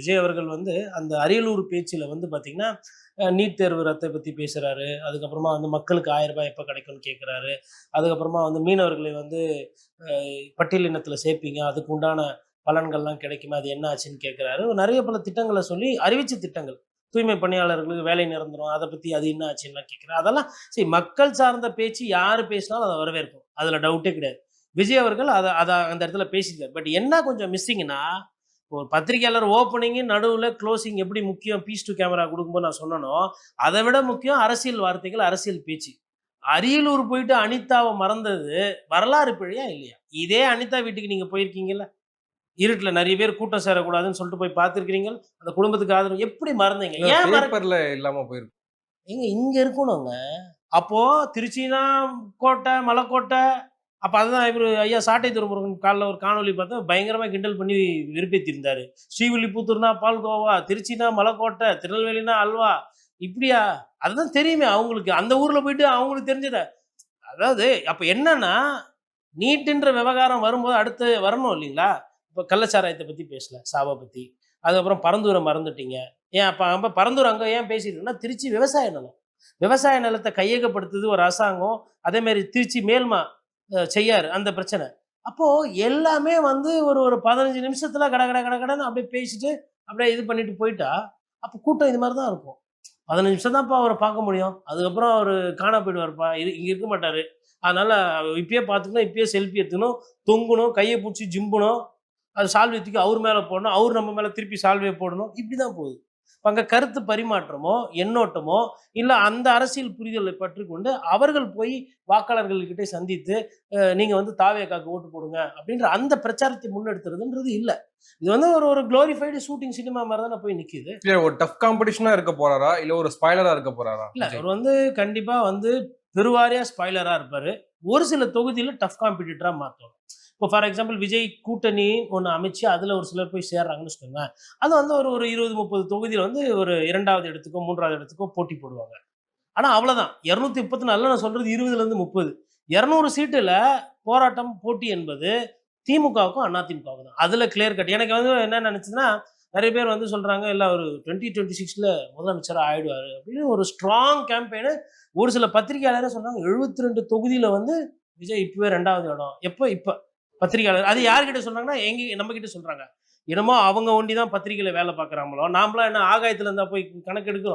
விஜய் அவர்கள் வந்து அந்த அரியலூர் பேச்சில் வந்து பார்த்தீங்கன்னா நீட் தேர்வு ரத்தை பற்றி பேசுகிறாரு. அதுக்கப்புறமா வந்து மக்களுக்கு 1000 எப்போ கிடைக்கும்னு கேட்குறாரு. அதுக்கப்புறமா வந்து மீனவர்களை வந்து பட்டியலினத்தில் சேர்ப்பீங்க, அதுக்கு உண்டான பலன்கள்லாம் கிடைக்குமா, அது என்ன ஆச்சுன்னு கேட்குறாரு. நிறைய பல திட்டங்களை சொல்லி அறிவிச்ச திட்டங்கள், தூய்மை பணியாளர்களுக்கு வேலை நிரந்தரம், அதை பற்றி அது என்ன ஆச்சுன்னா கேட்குறாரு. அதெல்லாம் சரி, மக்கள் சார்ந்த பேச்சு யார் பேசினாலும் அதை வரவேற்கும், அதில் டவுட்டே கிடையாது. விஜய் அவர்கள் அதை அதை அந்த இடத்துல பேசியிருக்காரு. பட் என்ன கொஞ்சம் மிஸ்ஸிங்னா, ஒரு பத்திரிகையாளர் ஓப்பனிங்கு நடுவில் க்ளோசிங் எப்படி முக்கியம், பீஸ் டு கேமரா கொடுக்கும்போது நான் சொன்னனோ, அதை விட முக்கியம் அரசியல் வார்த்தைகள், அரசியல் பேச்சு. அரியலூர் போயிட்டு அனிதாவை மறந்தது வரலாறு பிழையா இல்லையா? இதே அனிதா வீட்டுக்கு நீங்க போயிருக்கீங்கல்ல, இருட்டுல நிறைய பேர் கூட்டம் சேரக்கூடாதுன்னு சொல்லிட்டு போய் பார்த்துருக்கிறீங்க. அந்த குடும்பத்துக்கு ஆதரவு எப்படி மறந்தீங்க? ஏன் பேப்பர்ல இல்லாம போயிருக்கு. ஏங்க இங்க இருக்கணுங்க. அப்போ திருச்சினா கோட்டை, மலைக்கோட்டை. அப்ப அதுதான் இவரு ஐயா சாட்டை துரைமுருகன் காலைல ஒரு காணொளி பார்த்தேன். பயங்கரமா கிண்டல் பண்ணி வெறுப்பேத்தியிருந்தாரு. ஸ்ரீவில்லிபுத்தூர்னா பால்கோவா, திருச்சினா மலைக்கோட்டை, திருநெல்வேலினா அல்வா. இப்படியா? அதுதான் தெரியுமே அவங்களுக்கு. அந்த ஊர்ல போயிட்டு அவங்களுக்கு தெரிஞ்சத. அதாவது அப்ப என்னன்னா, நீட்டுன்ற விவகாரம் வரும்போது அடுத்து வரணும் இல்லைங்களா? இப்ப கள்ளச்சாராயத்த பத்தி பேசல, சாவ பத்தி. அதுக்கப்புறம் பரந்தூர மறந்துட்டீங்க. ஏன் அப்ப பரந்தூர் அங்க ஏன் பேசிட்டு திருச்சி விவசாய நிலம். விவசாய நிலத்த கையகப்படுத்துது ஒரு அரசாங்கம். அதே மாரி திருச்சி மேல்மா செய்யாரு அந்த பிரச்சனை. அப்போ எல்லாமே வந்து ஒரு ஒரு 15 நிமிஷத்துல கட கட கட கடன்னு அப்படியே பேசிட்டு, அப்படியே இது பண்ணிட்டு போயிட்டா, அப்ப கூட்டம் இது மாரி தான் இருக்கும். 15 நிமிஷம் தான்ப்பா அவர பார்க்க முடியும். அதுக்கப்புறம் அவரு காணா போயிடுவாருப்பா. இங்க இருக்க மாட்டாரு. அதனால இப்பயே பார்த்துக்கணும், இப்பயே செல்ஃபி எடுத்துக்கணும், தொங்கணும், கைய புடிச்சு ஜிம்பணும். அது சால்வைய தூக்கி அவர் மேல போடணும். அவரு நம்ம மேல திருப்பி சால்வைய போடணும். இப்படிதான் போகுது. அங்க கருத்து பரிமாற்றமோ, எண்ணோட்டமோ, இல்ல அந்த அரசியல் புரிதலை பற்றிக்கொண்டு அவர்கள் போய் வாக்காளர்கள்கிட்ட சந்தித்து, நீங்க வந்து தாவேகாக்கு ஓட்டு போடுங்க அப்படின்ற அந்த பிரச்சாரத்தை முன்னெடுத்துறதுன்றது இல்ல. இது வந்து ஒரு ஒரு குளோரிஃபைடு ஷூட்டிங் சினிமா மாரி தானே போய் நிக்குது. இல்ல ஒரு டஃப் காம்படிஷனா இருக்க போறாரா? இல்ல ஒரு ஸ்பாய்லரா இருக்க போறாரா? இல்ல அவரு வந்து கண்டிப்பா வந்து பெருவாரியா ஸ்பாய்லரா இருப்பாரு. ஒரு சில தொகுதியில டஃப் காம்படிட்டரா மாத்துவாங்க. இப்போ ஃபார் எக்ஸாம்பிள் விஜய் கூட்டணி ஒண்ணு அமைச்சு, அதுல ஒரு சிலர் போய் சேர்றாங்கன்னு வச்சுக்கோங்களேன். அது வந்து ஒரு ஒரு 20, 30 தொகுதியில வந்து ஒரு 2வது இடத்துக்கோ, 3வது இடத்துக்கோ போட்டி போடுவாங்க. ஆனா அவ்வளவுதான். 234 நான் சொல்றது 20லேருந்து 30. 200 சீட்டுல போராட்டம், போட்டி என்பது திமுகவுக்கும், அதிமுகவுக்கும் தான். அதுல கிளியர் கட். எனக்கு வந்து என்ன நினைச்சதுன்னா, நெறைய பேர் வந்து சொல்றாங்க, இல்ல அவரு 2026ல முதலமைச்சரா ஆயிடுவாரு அப்படின்னு ஒரு ஸ்ட்ராங் கேம்பெயின். ஒரு சில பத்திரிகையாளரே சொன்னாங்க, 72 தொகுதியில வந்து விஜய் இப்பவே 2வது இடம். இப்ப பத்திரிகையாளர். அது யார்கிட்ட சொன்னாங்கன்னா, நம்ம கிட்ட சொல்றாங்க. என்னமோ அவங்க ஒண்டி தான் பத்திரிகையில வேலை பார்க்குறாங்களோ, நாமலாம் என்ன ஆகாயத்துல இருந்தா போய் கணக்கு எடுக்கிறோம்?